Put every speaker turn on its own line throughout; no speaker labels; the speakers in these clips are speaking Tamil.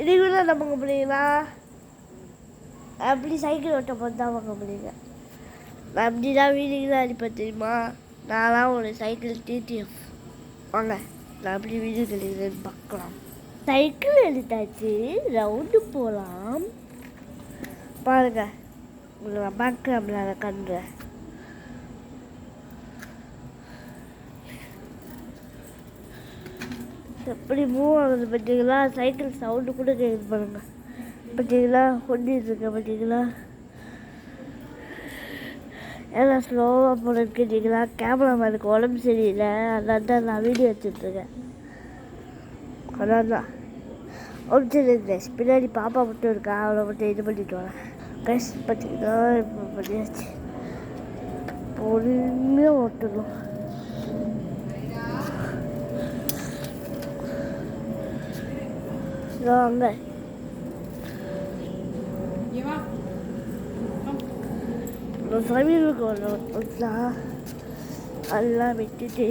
இதுக்குள்ள நம்ம முடியுங்களா? அப்படி சைக்கிள் ஓட்ட போது தான் வாங்க முடியுங்க. நான் அப்படி தான் வீடுக்கு தான் அடிப்பேன் தெரியுமா? நான்லாம் ஒரு சைக்கிள் டிடிஎஃப். வாங்க நான் அப்படி வீடு கழிக்கிறேன்னு பார்க்கலாம். சைக்கிள் எடுத்தாச்சு, ரவுண்டு போகலாம். பாருங்க, உங்களை நான் பார்க்கலாம்ல அதை கண்டுறேன். எப்படி மூவ் ஆகுது பார்த்தீங்களா? சைக்கிள் சவுண்டு கூட கேட்குது பாருங்க. பார்த்தீங்களா? கொண்டிட்டு இருக்கேன் பார்த்தீங்களா? ஏன்னா ஸ்லோவாக போனது கேட்டீங்களா? கேமராமேனுக்கு உடம்பு சரியில்லை, அதனால தான் நான் வீடியோ எடுத்துட்ருக்கேன். அதான் தான் ஒன்று பின்னாடி பாப்பா மட்டும் இருக்கா, அவளை மட்டும் இது பண்ணிட்டு வரேன். கஷ் பார்த்தீங்கன்னா இப்போ பண்ணியாச்சு. பொறுமையாக ஓட்டணும். வாங்க சமையலுக்கு வரலாம். எல்லாம் விட்டுட்டு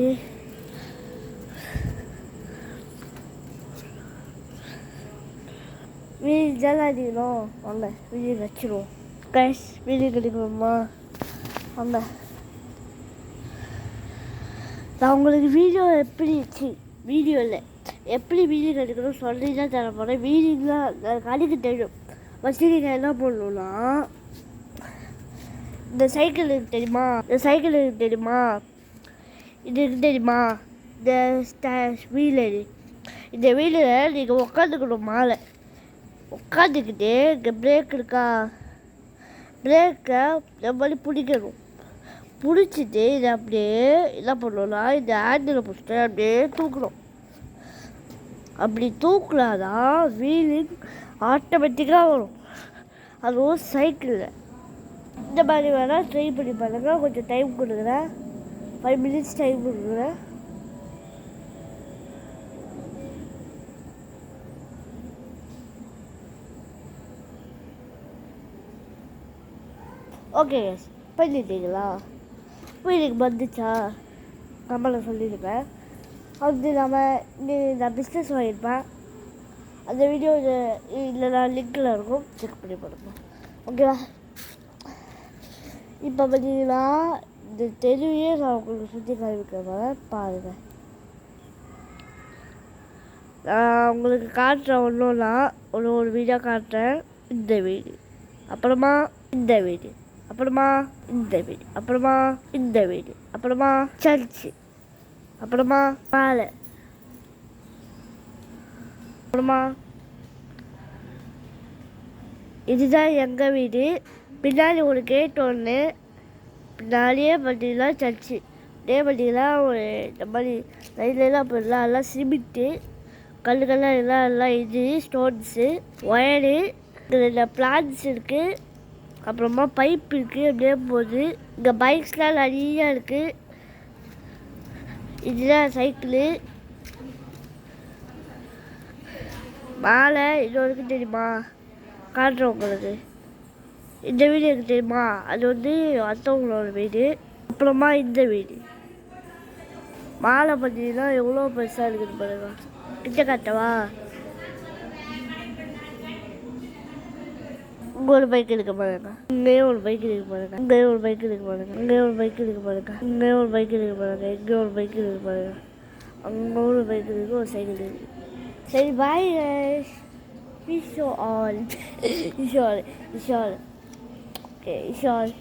வீடு ஜாலியாக அடிக்கணும். வாங்க வீடு வச்சிருவோம். கைஸ் வீடு கிடைக்கணுமா? வாங்க நான் உங்களுக்கு வீடியோ எப்படி வீடியோ இல்லை எப்படி வீடியோ கிடைக்கணும் சொல்லி தான் தர போகிறேன். வீடியோலாம் கடைக்கு தெரியும். ஃபஸ்ட்டு நீங்கள் என்ன பண்ணணும்னா, இந்த சைக்கிள் இருக்குது தெரியுமா? இந்த சைக்கிள் இருக்குது தெரியுமா? இது இருக்குது தெரியுமா? இந்த வீலு, இந்த வீலில் நீங்கள் உட்காந்துக்கணும். மேலே உட்காந்துக்கிட்டு இங்கே பிரேக் இருக்கா, பிரேக்கை இந்த மாதிரி பிடிக்கணும். பிடிச்சிட்டு இதை அப்படியே என்ன பண்ணணும்னா, இந்த ஹேண்டில் பிடிச்சிட்டு அப்படியே தூக்கணும். அப்படி தூக்கலாதான் வீலிங் ஆட்டோமேட்டிக்காக வரும். அதுவும் சைக்கிளில். இந்த மாதிரி வேணால் ட்ரை பண்ணி பாருங்க. கொஞ்சம் டைம் கொடுக்குறேன், 5 minutes டைம் கொடுக்குறேன். ஓகே பண்ணிட்டீங்களா? வீட்டுக்கு வந்துச்சா? நம்மளை சொல்லியிருப்பேன். அது நான் பிஸ்னஸ் வாங்கியிருப்பேன். அந்த வீடியோ இதில் நான் லிங்கில் இருக்கும், செக் பண்ணி பாருங்க. ஓகேவா? இப்போ பார்த்தீங்கன்னா இந்த தெருவையே நான் உங்களுக்கு சுற்றி காமிக்கிறேன் பாருங்கள். நான் உங்களுக்கு காட்டுறேன். ஒன்றுன்னா ஒரு வீடியோ காட்டுறேன். இந்த வீடு, அப்புறமா இந்த வீடு, அப்புறமா இந்த வீடு, அப்புறமா இந்த வீடு, அப்புறமா சர்ச்சு, அப்புறமா பாலை, அப்புறமா இதுதான் எங்கள் வீடு. பின்னாடி ஒரு கேட் ஒன்று, பின்னாடியே பார்த்தீங்கன்னா சர்ச்சு. இதே பார்த்தீங்கன்னா ஒரு இந்த மாதிரி ரயிலெல்லாம் போயிடலாம். எல்லாம் சிமெண்ட்டு கல்லுக்கெல்லாம் எல்லாம் இது ஸ்டோன்ஸு, ஒயரு, இதில் பிளான்ஸ் இருக்குது, அப்புறமா பைப் இருக்குது. அப்படியே போகுது. இங்கே பைக்ஸ்லாம் நிறையா இருக்குது. இதுதான் சைக்கிளு. மேலே இன்னொருக்கு தெரியுமா? காட்டுறேன் உங்களுக்கு. இந்த வீடு எனக்கு தெரியுமா? அது அடுத்தவங்களோட வீடு. அப்புறமா இந்த வீடு மேலே பார்த்தீங்கன்னா எவ்வளோ பெருசாக இருக்குது பாருங்க. கிட்ட காட்டவா? இங்கே ஒரு பைக் இருக்க பாருங்க, இங்கேயே ஒரு பைக் இருக்க பாருங்க, இங்கேயே ஒரு பைக் இருக்க பாருங்க, இங்கேயே ஒரு பைக் இருக்க பாருங்க, இங்கேயே ஒரு பைக் இருக்க பாருங்க, இங்கே ஒரு பைக் இருக்க பாருங்க, அங்கே ஒரு பைக் இருக்கு, ஒரு சைக்கிள் இருக்கு. சரி பாய் guys. Wish you all. Wish you all. Okay, wish you all.